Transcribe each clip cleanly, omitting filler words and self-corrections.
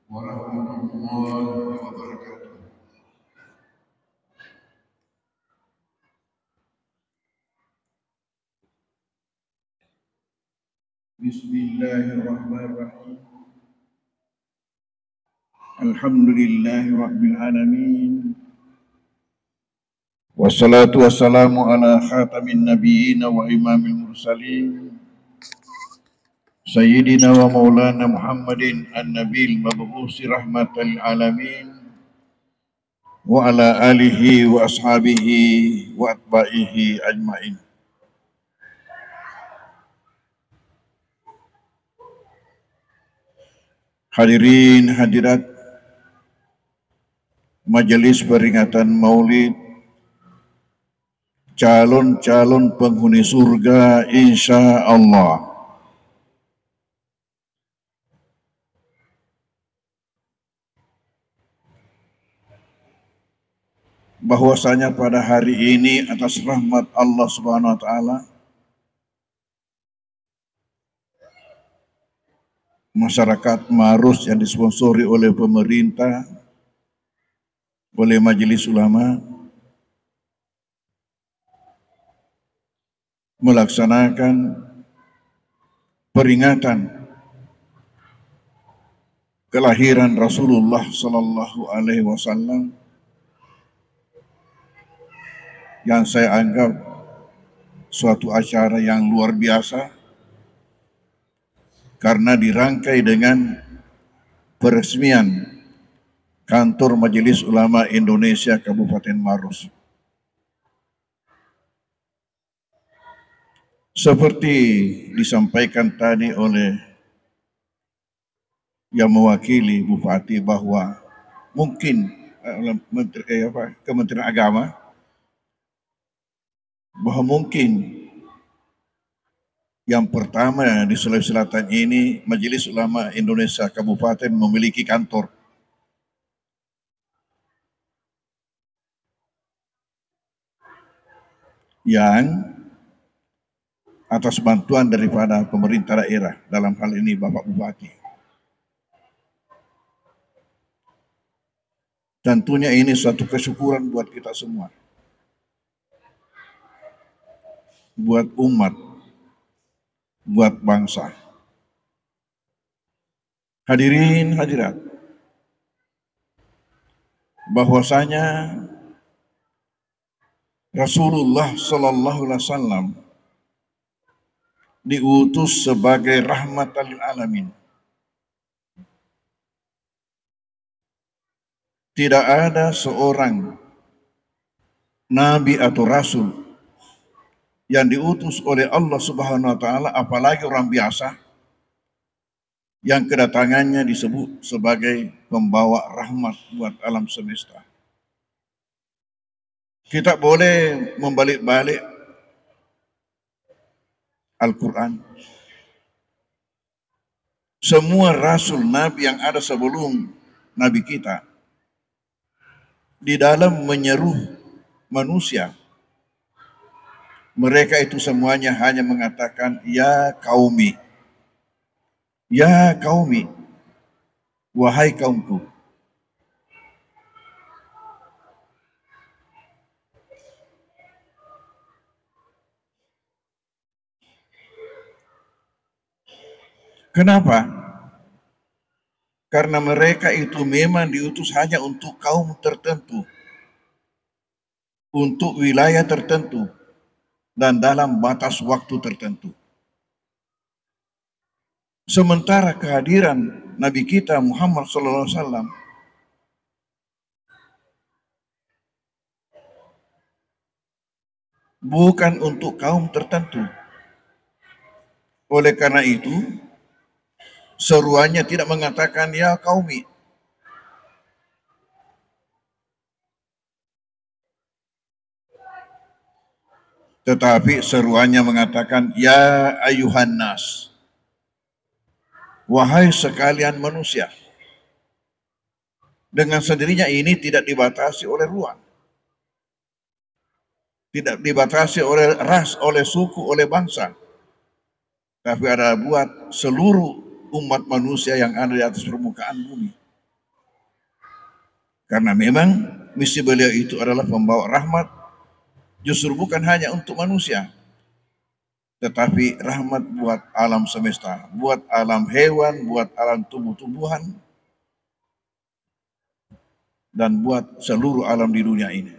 warahmatullahi wabarakatuh. Bismillahirrahmanirrahim. Alhamdulillahi rabbil alamin. Wassalatu wassalamu ala khatamin nabiyyin wa imamil mursalin. Sayyidina wa maulana Muhammadin an-nabil mab'usi rahmatal alamin. Wa ala alihi wa ashabihi wa atba'ihi ajma'in. Hadirin hadirat majelis peringatan Maulid calon-calon penghuni surga insya Allah. Bahwasanya pada hari ini atas rahmat Allah Subhanahu wa taala masyarakat Maros yang disponsori oleh pemerintah, oleh Majelis Ulama melaksanakan peringatan kelahiran Rasulullah Sallallahu Alaihi Wasallam yang saya anggap suatu acara yang luar biasa karena dirangkai dengan peresmian kantor Majelis Ulama Indonesia Kabupaten Maros. Seperti disampaikan tadi oleh yang mewakili Bupati bahwa mungkin Kementerian Agama bahwa mungkin yang pertama di Sulawesi Selatan ini Majelis Ulama Indonesia Kabupaten memiliki kantor. Yang atas bantuan daripada pemerintah daerah, dalam hal ini Bapak Bupati. Tentunya ini suatu kesyukuran buat kita semua. Buat umat, buat bangsa. Hadirin hadirat, bahwasanya Rasulullah Sallallahu Alaihi Wasallam diutus sebagai rahmatan lil alamin. Tidak ada seorang nabi atau rasul yang diutus oleh Allah Subhanahu wa taala, apalagi orang biasa yang kedatangannya disebut sebagai pembawa rahmat buat alam semesta. Kita boleh membalik-balik Al-Quran. Semua rasul nabi yang ada sebelum nabi kita di dalam menyeru manusia, mereka itu semuanya hanya mengatakan ya kaumi, wahai kaumku. Kenapa? Karena mereka itu memang diutus hanya untuk kaum tertentu, untuk wilayah tertentu, dan dalam batas waktu tertentu. Sementara kehadiran Nabi kita Muhammad SAW bukan untuk kaum tertentu. Oleh karena itu, seruannya tidak mengatakan ya kaumi, tetapi seruannya mengatakan ya ayuhan nas, wahai sekalian manusia. Dengan sendirinya ini tidak dibatasi oleh ruang, tidak dibatasi oleh ras, oleh suku, oleh bangsa, tapi ada buat seluruh umat manusia yang ada di atas permukaan bumi. Karena memang misi beliau itu adalah pembawa rahmat, justru bukan hanya untuk manusia, tetapi rahmat buat alam semesta, buat alam hewan, buat alam tumbuh-tumbuhan, dan buat seluruh alam di dunia ini.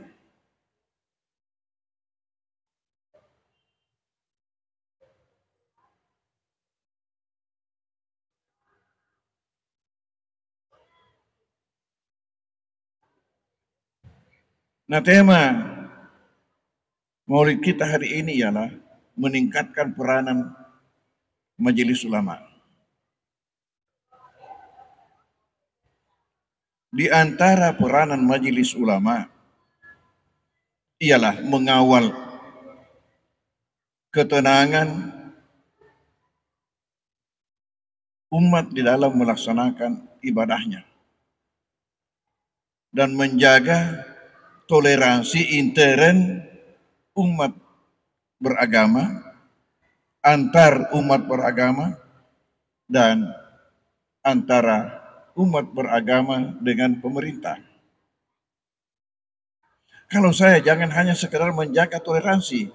Nah, tema Maulid kita hari ini ialah meningkatkan peranan Majelis Ulama. Di antara peranan Majelis Ulama ialah mengawal ketenangan umat di dalam melaksanakan ibadahnya dan menjaga toleransi intern umat beragama, antar umat beragama, dan antara umat beragama dengan pemerintah. Kalau saya jangan hanya sekedar menjaga toleransi,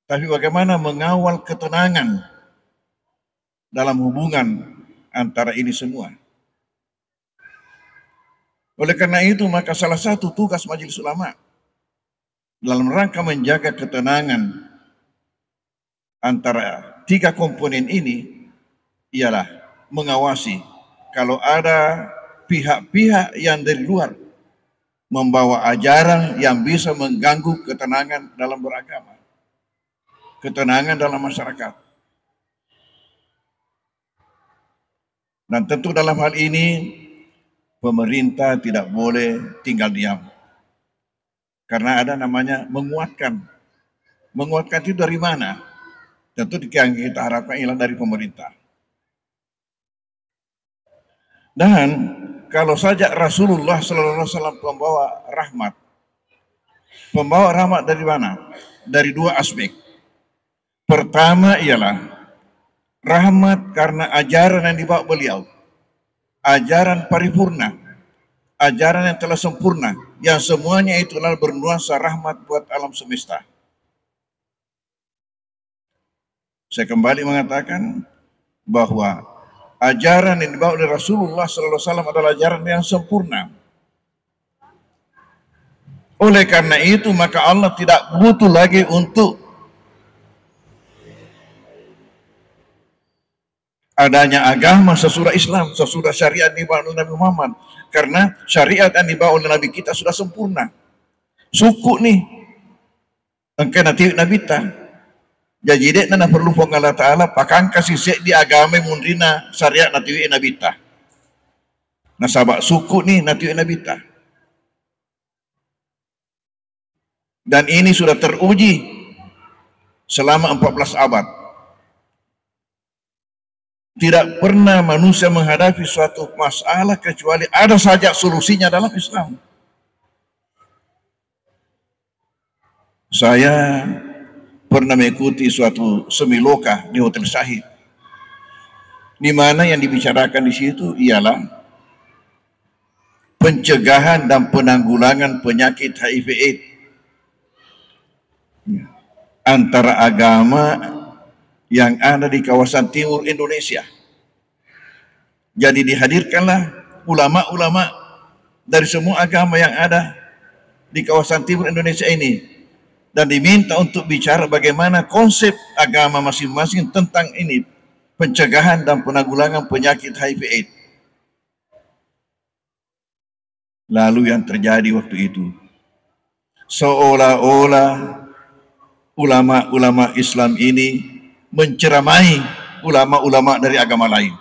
tapi bagaimana mengawal ketenangan dalam hubungan antara ini semua. Oleh karena itu, maka salah satu tugas Majelis Ulama dalam rangka menjaga ketenangan antara tiga komponen ini ialah mengawasi kalau ada pihak-pihak yang dari luar membawa ajaran yang bisa mengganggu ketenangan dalam beragama, ketenangan dalam masyarakat. Dan tentu dalam hal ini pemerintah tidak boleh tinggal diam. Karena ada namanya menguatkan. Menguatkan itu dari mana? Tentu yang kita harapkan ialah dari pemerintah. Dan kalau saja Rasulullah SAW pembawa rahmat. Pembawa rahmat dari mana? Dari dua aspek. Pertama ialah rahmat karena ajaran yang dibawa beliau. Ajaran paripurna, ajaran yang telah sempurna, yang semuanya itulah bernuansa rahmat buat alam semesta. Saya kembali mengatakan bahwa ajaran yang dibawa oleh Rasulullah SAW adalah ajaran yang sempurna. Oleh karena itu maka Allah tidak butuh lagi untuk adanya agama sesudah Islam, sesudah syariat dibawa oleh Nabi Muhammad. Karena syariat yang dibawa oleh Nabi kita sudah sempurna. Suku nih, engkau nanti Nabi ta. Jadi dek nana perlu Allah Ta'ala pakang kasih sek di agama mundrina syariat nanti Nabi ta. Nah sabak suku nih nanti Nabi ta. Dan ini sudah teruji selama 14 abad. Tidak pernah manusia menghadapi suatu masalah kecuali ada saja solusinya dalam Islam. Saya pernah mengikuti suatu semiloka di Hotel Syahid, di mana yang dibicarakan di situ ialah pencegahan dan penanggulangan penyakit HIV/AIDS antara agama yang ada di kawasan timur Indonesia. Jadi dihadirkanlah ulama-ulama dari semua agama yang ada di kawasan timur Indonesia ini dan diminta untuk bicara bagaimana konsep agama masing-masing tentang ini, pencegahan dan penanggulangan penyakit HIV/AIDS. Lalu yang terjadi waktu itu, seolah-olah ulama-ulama Islam ini menceramai ulama-ulama dari agama lain.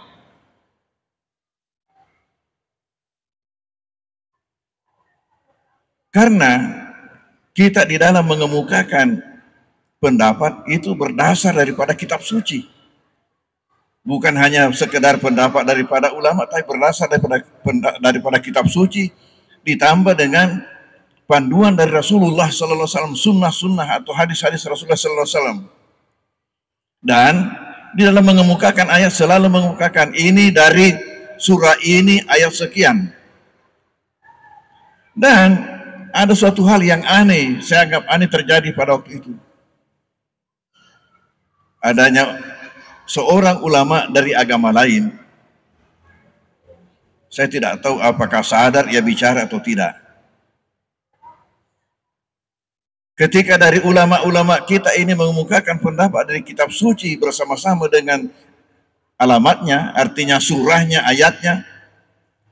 Karena kita di dalam mengemukakan pendapat itu berdasar daripada kitab suci. Bukan hanya sekedar pendapat daripada ulama, tapi berdasar daripada kitab suci, ditambah dengan panduan dari Rasulullah SAW, sunnah-sunnah atau hadis-hadis Rasulullah SAW. Dan di dalam mengemukakan ayat selalu mengemukakan ini dari surah ini ayat sekian. Dan ada suatu hal yang aneh, saya anggap aneh terjadi pada waktu itu. Adanya seorang ulama dari agama lain. Saya tidak tahu apakah sadar ia bicara atau tidak. Ketika dari ulama-ulama kita ini mengemukakan pendapat dari kitab suci bersama-sama dengan alamatnya, artinya surahnya, ayatnya,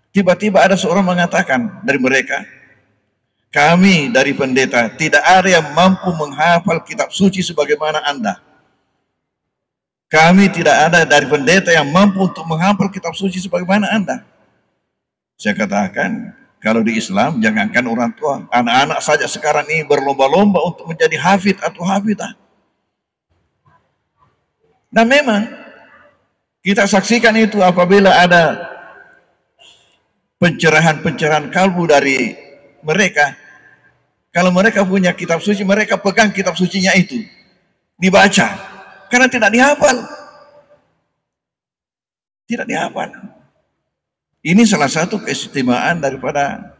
tiba-tiba ada seorang mengatakan dari mereka, kami dari pendeta tidak ada yang mampu menghafal kitab suci sebagaimana Anda. Kami tidak ada dari pendeta yang mampu untuk menghafal kitab suci sebagaimana Anda. Saya katakan, kalau di Islam, jangankan orang tua, anak-anak saja sekarang ini berlomba-lomba untuk menjadi hafid atau hafidah. Dan memang, kita saksikan itu apabila ada pencerahan-pencerahan kalbu dari mereka. Kalau mereka punya kitab suci, mereka pegang kitab sucinya itu. Dibaca. Karena tidak dihafal. Tidak dihafal. Ini salah satu keistimewaan daripada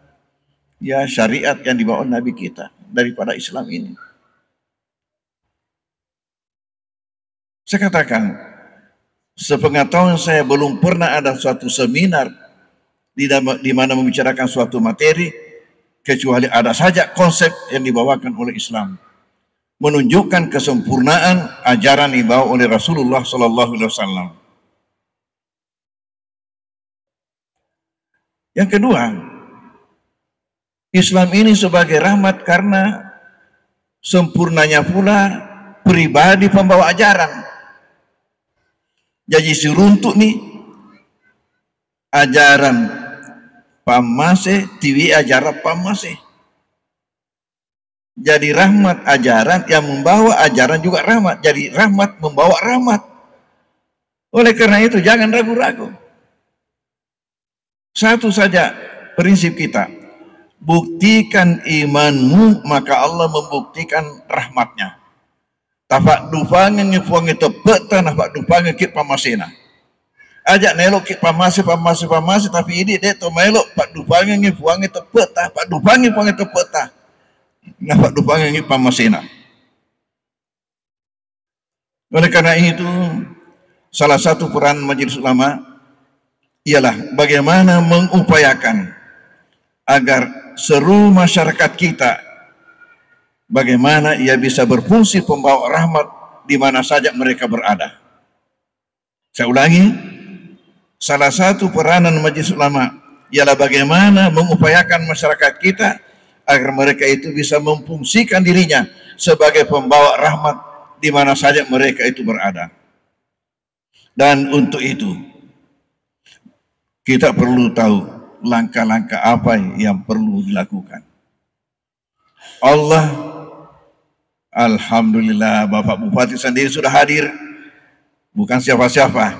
ya syariat yang dibawa Nabi kita daripada Islam ini. Saya katakan, sepengetahuan saya belum pernah ada suatu seminar di mana membicarakan suatu materi kecuali ada saja konsep yang dibawakan oleh Islam, menunjukkan kesempurnaan ajaran yang dibawa oleh Rasulullah Sallallahu Alaihi Wasallam. Yang kedua, Islam ini sebagai rahmat karena sempurnanya pula pribadi pembawa ajaran. Jadi seruntuk nih ajaran pamase, tiwi ajaran pamase. Jadi rahmat ajaran yang membawa ajaran juga rahmat. Jadi rahmat membawa rahmat. Oleh karena itu jangan ragu-ragu. Satu saja prinsip kita. Buktikan imanmu, maka Allah membuktikan rahmatnya. Tapak dupangan ngepuang itu peta, napak dupangan kit pamasena. Ajak nelok kit pamase, tapi ini dia tu melok pak dupangan ngepuang itu peta, pak dupangan ngepuang itu peta. Napak dupangan kit pamasena. Oleh karena itu, salah satu peran Majelis Ulama ialah bagaimana mengupayakan agar seluruh masyarakat kita bagaimana ia bisa berfungsi pembawa rahmat di mana saja mereka berada. Saya ulangi, salah satu peranan Majelis Ulama ialah bagaimana mengupayakan masyarakat kita agar mereka itu bisa memfungsikan dirinya sebagai pembawa rahmat di mana saja mereka itu berada. Dan untuk itu kita perlu tahu langkah-langkah apa yang perlu dilakukan. Allah, alhamdulillah Bapak Bupati sendiri sudah hadir, bukan siapa-siapa.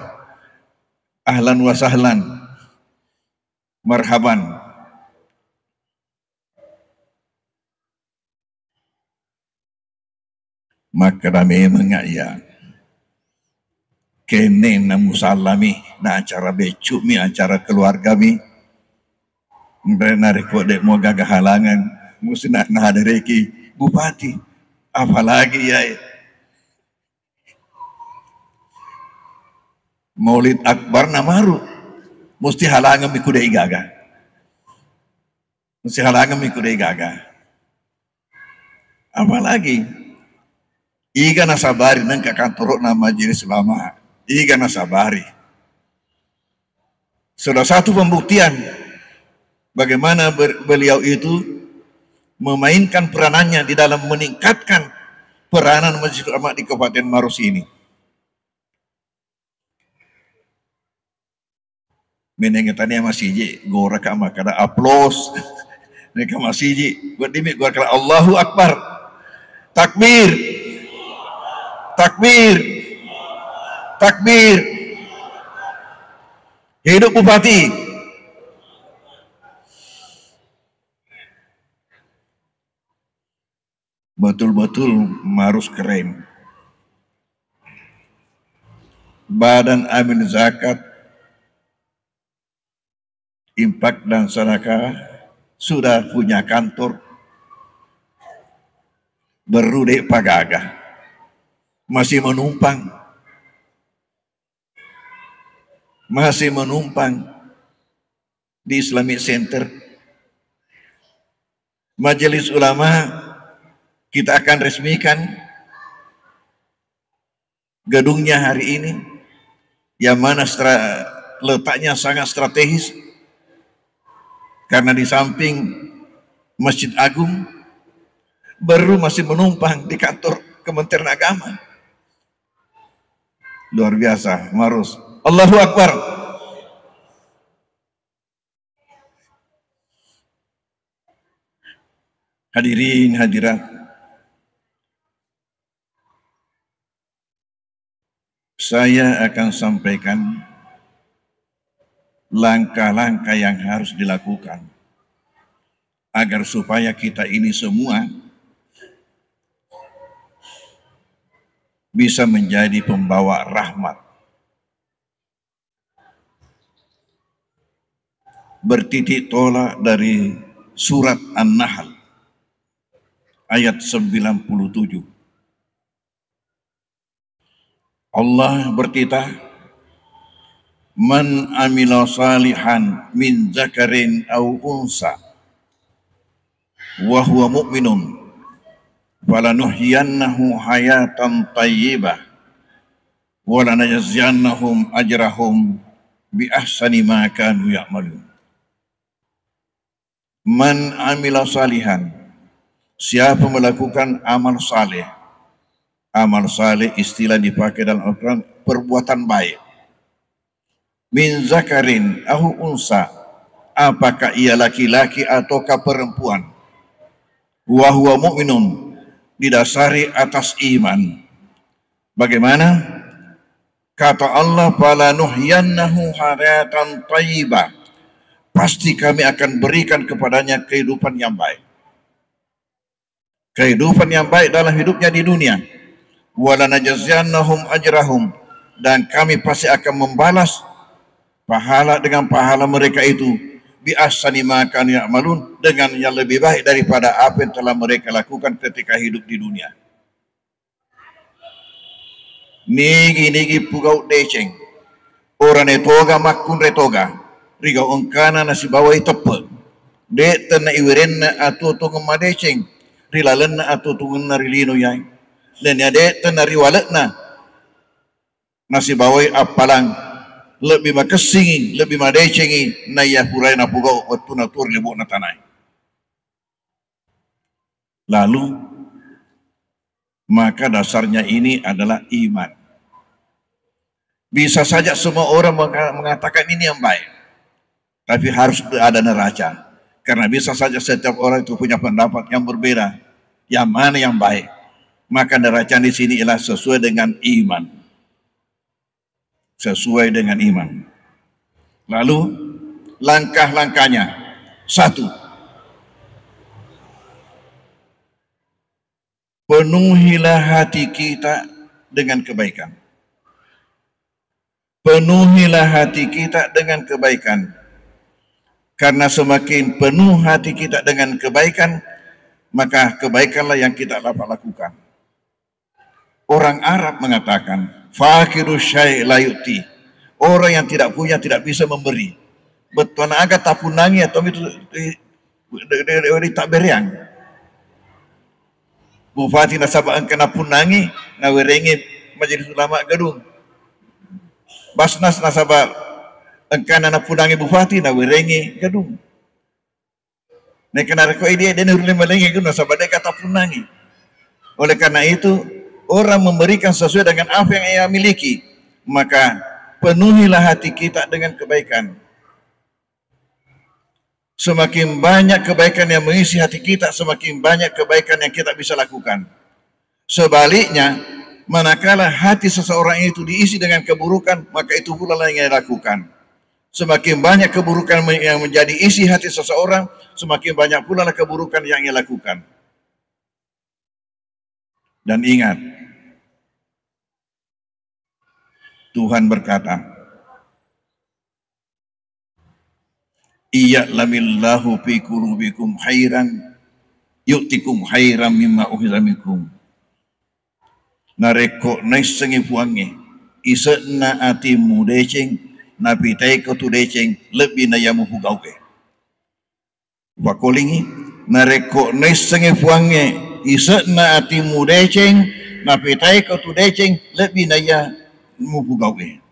Ahlan wa sahlan, marhaban. Maka kami mengaya kene na musalami na acara becuk mi acara keluarga mi na rekod dek mau gagah halangan mesti nak ada reki bupati apalagi ya Maulid Akbar namaru mesti halangan mi kuda igaga mesti halangan mi kuda igaga apalagi iga nasabari nang kakantorok na Majelis Ulama iga nasabari. Sudah satu pembuktian bagaimana beliau itu memainkan peranannya di dalam meningkatkan peranan Majelis Ulama di Kabupaten Maros ini. Menengetanya masih je, gora kama kada aplaus, mereka masih je, buat demi gora kada Allahu Akbar, takbir, takbir, takbir. Hidup Bupati. Betul-betul Maros keren. badan amil zakat, infak dan sedekah, sudah punya kantor, berudek pagagah, masih menumpang di Islamic Center. Majelis Ulama kita akan resmikan gedungnya hari ini, yang mana letaknya sangat strategis karena di samping Masjid Agung, baru masih menumpang di kantor Kementerian Agama. Luar biasa, Marus. Allahu Akbar. Hadirin hadirat, saya akan sampaikan langkah-langkah yang harus dilakukan agar supaya kita ini semua bisa menjadi pembawa rahmat. Bertitik tolak dari surat An-Nahl ayat 97. Allah bertitah, man amila salihan min zakarin au unsa wa huwa mu'minun falanuhyiyannahu hayatan tayyibah wa lanajziyannahum ajrahum bi ahsani ma kanu ya'malun. Man amila salihan, siapa melakukan amal saleh. Amal saleh istilah dipakai dalam Al-Quran, perbuatan baik. Min zakarin ahu unsa, apakah ia laki-laki ataukah perempuan. Wa huwa mu'minun, didasari atas iman. Bagaimana? Kata Allah, fala nuhyannahu hayatan thayyibah, pasti kami akan berikan kepadanya kehidupan yang baik. Kehidupan yang baik dalam hidupnya di dunia. Wala najziyannahum ajrahum, dan kami pasti akan membalas pahala dengan pahala mereka itu bi ahsani ma kanu ya'malun, dengan yang lebih baik daripada apa yang telah mereka lakukan ketika hidup di dunia. Nigi pugau deceng, orang retoga makun retoga, riga ongkana nasi bawai tepe, de tena iwirenna atau tungan madeceng, rilalenna atau tungan narilino yai, dan ya de tena riwaletna nasi bawai apalang, lebih makesingi, lebih madecengi, naya hurai na pugau waktu natur lebok na tanai. Lalu maka dasarnya ini adalah iman. Bisa saja semua orang mengatakan ini yang baik, tapi harus ada neraca. Karena bisa saja setiap orang itu punya pendapat yang berbeda. Yang mana yang baik? Maka neraca di sini ialah sesuai dengan iman. Sesuai dengan iman. Lalu langkah-langkahnya. 1. Penuhilah hati kita dengan kebaikan. Penuhilah hati kita dengan kebaikan. Karena semakin penuh hati kita dengan kebaikan, maka kebaikanlah yang kita dapat lakukan. Orang Arab mengatakan, fakiru syai' la yu'ti. Orang yang tidak punya tidak bisa memberi. Betul agak tapunangi atau itu tak beriang. Bupati nasabah kena punangi, ngawerengi majelis ulama gedung. Basnas nasabah engkana na punangi bupati na wirengi gedung. Nek kena reko dia nurule malengi gedung nasabah dia kata punangi. Oleh karena itu orang memberikan sesuai dengan apa yang ia miliki, maka penuhilah hati kita dengan kebaikan. Semakin banyak kebaikan yang mengisi hati kita, semakin banyak kebaikan yang kita bisa lakukan. Sebaliknya, manakala hati seseorang itu diisi dengan keburukan, maka itu pula yang ia lakukan. Semakin banyak keburukan yang menjadi isi hati seseorang, semakin banyak pula keburukan yang ia lakukan. Dan ingat, Tuhan berkata, "Iya'lamillahu fi qulubikum khairan yu'tikum khairan mimma ukhidha minkum." Nareko naisengi puange isena atimu deceng nabi taiko tu deceng lebih nayamu hugauke. Wakolingi nareko naisengi puange isena atimu deceng nabi taiko tu deceng lebih nayamu hugauke.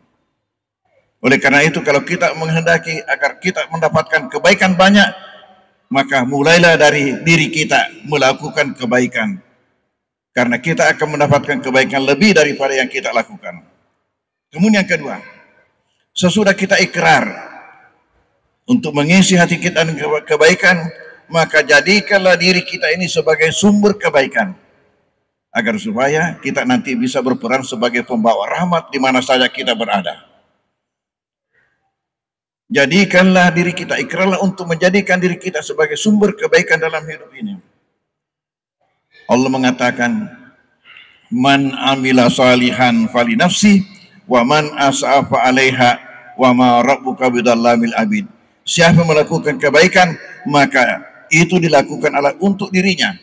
Oleh karena itu, kalau kita menghendaki agar kita mendapatkan kebaikan banyak, maka mulailah dari diri kita melakukan kebaikan. Karena kita akan mendapatkan kebaikan lebih daripada yang kita lakukan. Kemudian yang kedua, sesudah kita ikrar untuk mengisi hati kita dengan kebaikan, maka jadikanlah diri kita ini sebagai sumber kebaikan. Agar supaya kita nanti bisa berperan sebagai pembawa rahmat di mana saja kita berada. Jadikanlah diri kita, ikrarlah untuk menjadikan diri kita sebagai sumber kebaikan dalam hidup ini. Allah mengatakan, "Man amila salihan fali nafsi wa man as'afa 'alaiha wa ma rabbuka bidallamil abid." Siapa melakukan kebaikan, maka itu dilakukan adalah untuk dirinya.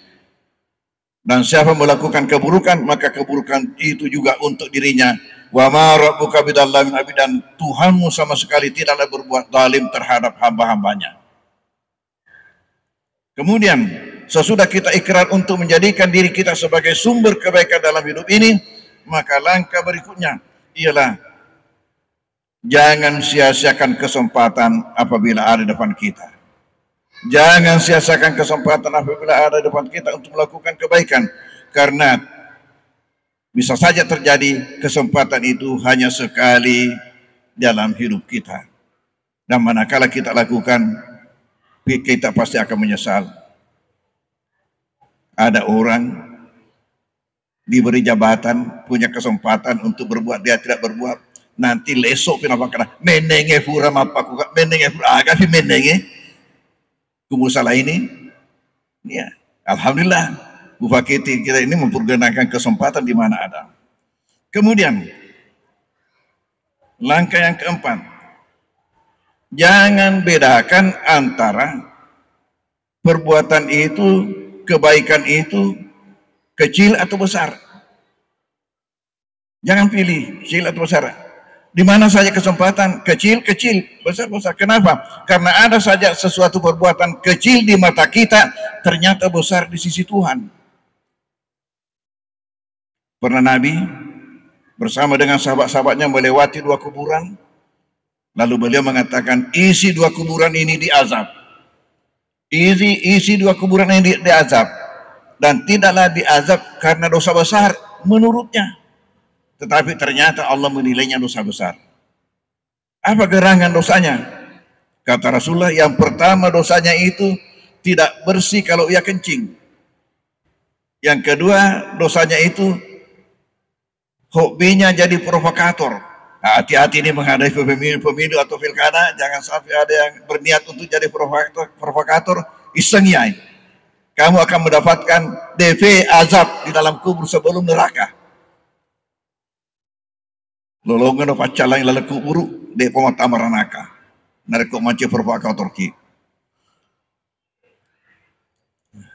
Dan siapa melakukan keburukan, maka keburukan itu juga untuk dirinya. Wa ma rabbuka bidallamil abid, dan Tuhanmu sama sekali tidaklah berbuat zalim terhadap hamba-hambanya. Kemudian sesudah kita ikrar untuk menjadikan diri kita sebagai sumber kebaikan dalam hidup ini, maka langkah berikutnya ialah jangan sia-siakan kesempatan apabila ada di depan kita. Jangan sia-siakan kesempatan apabila ada di depan kita untuk melakukan kebaikan, karena bisa saja terjadi kesempatan itu hanya sekali dalam hidup kita. Dan manakala kita lakukan, kita pasti akan menyesal. Ada orang diberi jabatan, punya kesempatan untuk berbuat, dia tidak berbuat. Nanti lesok kenapa kena menenge pura apa kuka menenge pura agak menenge kumusalah ini. Ya, alhamdulillah bupati kita ini mempergunakan kesempatan di mana ada. Kemudian langkah yang keempat, jangan bedakan antara perbuatan itu, kebaikan itu kecil atau besar. Jangan pilih kecil atau besar. Di mana saja kesempatan kecil, besar. Kenapa? Karena ada saja sesuatu perbuatan kecil di mata kita ternyata besar di sisi Tuhan. Pernah Nabi bersama dengan sahabat-sahabatnya melewati 2 kuburan. Lalu beliau mengatakan, isi 2 kuburan ini diazab. Isi 2 kuburan ini diazab. Dan tidaklah diazab karena dosa besar menurutnya. Tetapi ternyata Allah menilainya dosa besar. Apa gerangan dosanya? Kata Rasulullah, yang pertama dosanya itu tidak bersih kalau ia kencing. Yang kedua dosanya itu hobinya jadi provokator. Hati-hati ini menghadapi pemilu atau pilkada, jangan sampai ada yang berniat untuk jadi provokator, iseng ya. Kamu akan mendapatkan DP azab di dalam kubur sebelum neraka. Lolongan pacalang lalu kubur de pemata maranaka. Nareko manci provokator ki.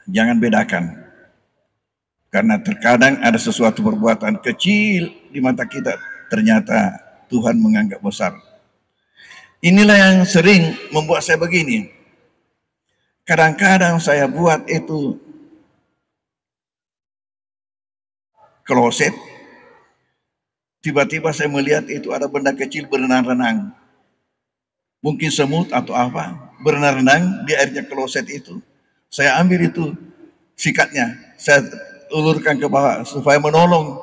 Jangan bedakan. Karena terkadang ada sesuatu perbuatan kecil di mata kita, ternyata Tuhan menganggap besar. Inilah yang sering membuat saya begini. Kadang-kadang saya buat itu kloset, tiba-tiba saya melihat itu ada benda kecil berenang-renang. Mungkin semut atau apa, berenang-renang di airnya kloset itu. Saya ambil itu sikatnya, saya ulurkan ke bawah supaya menolong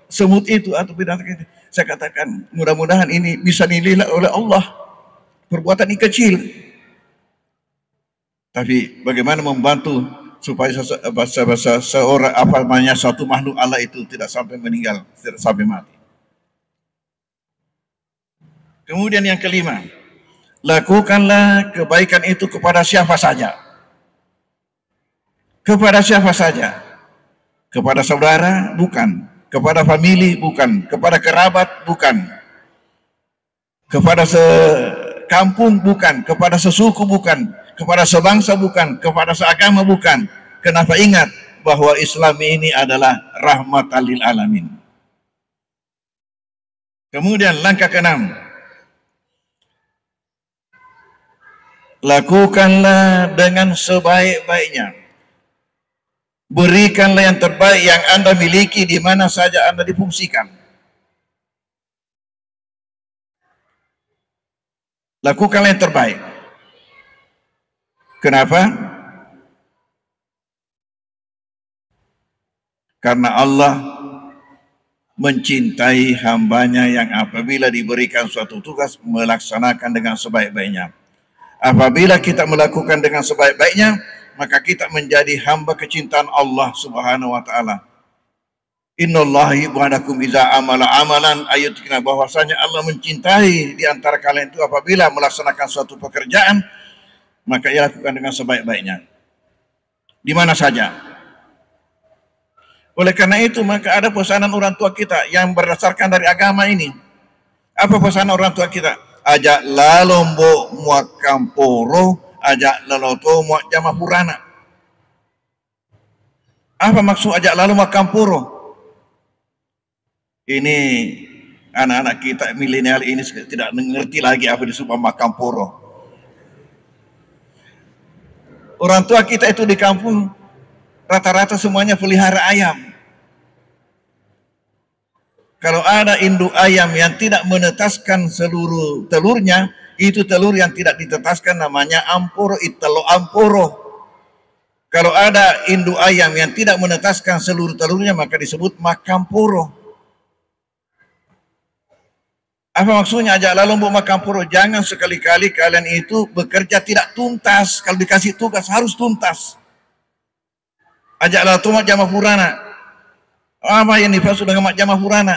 semut itu atau binatang itu. Saya katakan, mudah-mudahan ini bisa dinilai oleh Allah. Perbuatan ini kecil, tapi bagaimana membantu supaya seorang satu makhluk Allah itu tidak sampai meninggal, tidak sampai mati. Kemudian yang kelima, lakukanlah kebaikan itu kepada siapa saja. Kepada siapa saja. Kepada saudara bukan, kepada famili bukan, kepada kerabat bukan, kepada sekampung bukan, kepada sesuku bukan, kepada sebangsa bukan, kepada seagama bukan. Kenapa? Ingat bahwa Islam ini adalah rahmatan lil alamin. Kemudian langkah ke-6, lakukanlah dengan sebaik-baiknya. Berikanlah yang terbaik yang Anda miliki di mana saja Anda difungsikan. Lakukanlah yang terbaik. Kenapa? Karena Allah mencintai hambanya yang apabila diberikan suatu tugas melaksanakan dengan sebaik-baiknya. Apabila kita melakukan dengan sebaik-baiknya, maka kita menjadi hamba kecintaan Allah Subhanahu wa taala. Innallaha yuhibbukum idza amala amalan, ayatnya bahwasanya Allah mencintai di antara kalian itu apabila melaksanakan suatu pekerjaan maka ia lakukan dengan sebaik-baiknya. Di mana saja. Oleh karena itu maka ada pesanan orang tua kita yang berdasarkan dari agama ini. Apa pesanan orang tua kita? Ajak lalombo muak kamporo, ajak laloto muak jama purana. Apa maksud ajak lalu muak kamporo? Ini anak-anak kita milenial ini tidak mengerti lagi apa disebut muak kamporo. Orang tua kita itu di kampung rata-rata semuanya pelihara ayam. Kalau ada induk ayam yang tidak menetaskan seluruh telurnya, itu telur yang tidak ditetaskan namanya amporo, italo amporo. Kalau ada induk ayam yang tidak menetaskan seluruh telurnya maka disebut makamporo. Apa maksudnya ajak lalu mbok makamporo? Jangan sekali-kali kalian itu bekerja tidak tuntas. Kalau dikasih tugas harus tuntas. Ajak lalu tumak jama purana. Apa yang dimaksud dengan mak jama purana?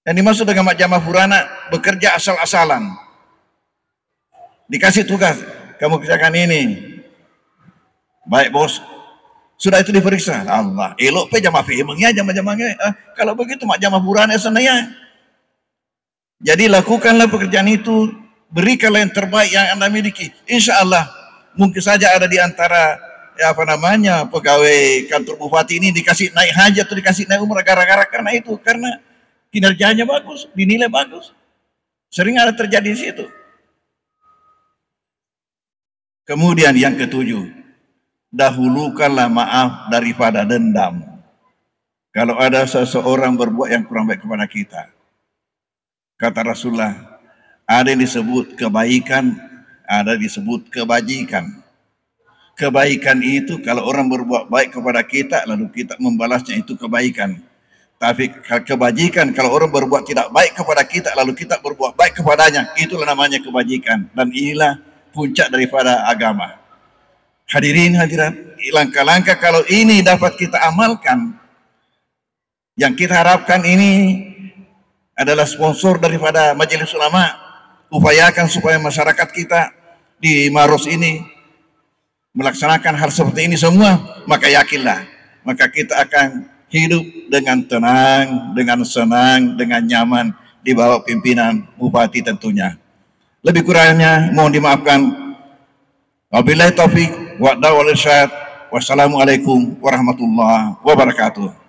Yang dimaksud dengan mak jama purana bekerja asal-asalan. Dikasih tugas, kamu kerjakan ini. Baik bos. Sudah itu diperiksa. Allah, elok pe jama fi emangnya jama-jamanya. Kalau begitu mak jama purana senaya. Jadi lakukanlah pekerjaan itu, berikanlah yang terbaik yang Anda miliki. Insya Allah mungkin saja ada di antara pegawai kantor bupati ini dikasih naik haji atau dikasih naik umrah gara-gara karena itu, karena kinerjanya bagus, dinilai bagus. Sering ada terjadi di situ. Kemudian yang ke-7, dahulukanlah maaf daripada dendam. Kalau ada seseorang berbuat yang kurang baik kepada kita, kata Rasulullah, ada yang disebut kebaikan, ada yang disebut kebajikan. Kebaikan itu kalau orang berbuat baik kepada kita, lalu kita membalasnya, itu kebaikan. Tapi kebajikan kalau orang berbuat tidak baik kepada kita, lalu kita berbuat baik kepadanya, itulah namanya kebajikan. Dan inilah puncak daripada agama. Hadirin hadirat, langkah-langkah kalau ini dapat kita amalkan, yang kita harapkan ini adalah sponsor daripada Majelis Ulama. Upayakan supaya masyarakat kita di Maros ini melaksanakan hal seperti ini semua, maka yakinlah, maka kita akan hidup dengan tenang, dengan senang, dengan nyaman di bawah pimpinan bupati tentunya. Lebih kurangnya mohon dimaafkan. Wabillahi taufik wa hidayah wal irsyad. Wassalamualaikum warahmatullahi wabarakatuh.